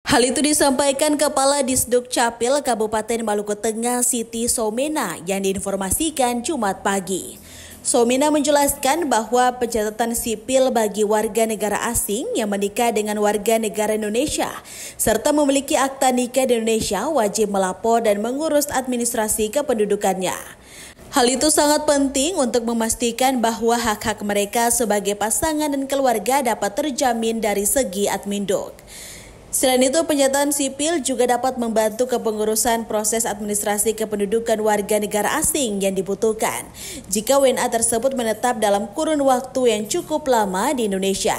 Hal itu disampaikan Kepala Disduk Capil Kabupaten Maluku Tengah Siti Somena yang diinformasikan Jumat pagi. Somena menjelaskan bahwa pencatatan sipil bagi warga negara asing yang menikah dengan warga negara Indonesia serta memiliki akta nikah di Indonesia wajib melapor dan mengurus administrasi kependudukannya. Hal itu sangat penting untuk memastikan bahwa hak-hak mereka sebagai pasangan dan keluarga dapat terjamin dari segi adminduk. Selain itu, pencatatan sipil juga dapat membantu kepengurusan proses administrasi kependudukan warga negara asing yang dibutuhkan jika WNA tersebut menetap dalam kurun waktu yang cukup lama di Indonesia.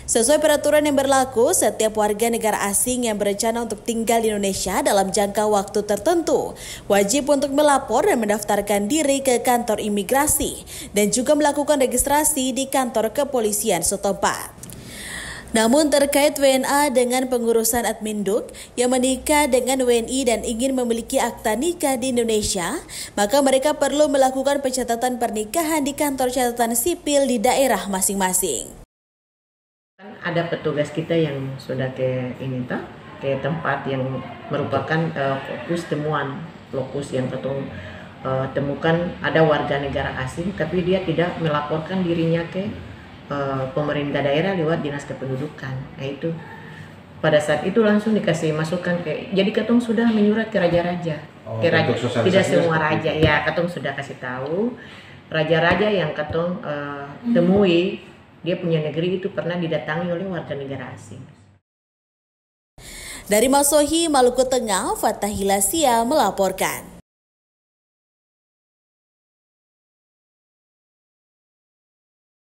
Sesuai peraturan yang berlaku, setiap warga negara asing yang berencana untuk tinggal di Indonesia dalam jangka waktu tertentu wajib untuk melapor dan mendaftarkan diri ke kantor imigrasi dan juga melakukan registrasi di kantor kepolisian setempat. Namun terkait WNA dengan pengurusan adminduk yang menikah dengan WNI dan ingin memiliki akta nikah di Indonesia, maka mereka perlu melakukan pencatatan pernikahan di kantor catatan sipil di daerah masing-masing. Ada petugas kita yang sudah ke tempat yang merupakan fokus temuan, lokus yang temukan ada warga negara asing, tapi dia tidak melaporkan dirinya ke pemerintah daerah lewat dinas kependudukan. Nah itu pada saat itu langsung dikasih masukan jadi ketong sudah menyurat ke raja-raja, tidak semua raja ya, ketong sudah kasih tahu raja-raja yang ketong temui dia punya negeri itu pernah didatangi oleh warga negara asing. Dari Masohi, Maluku Tengah, Fatahila Sia melaporkan.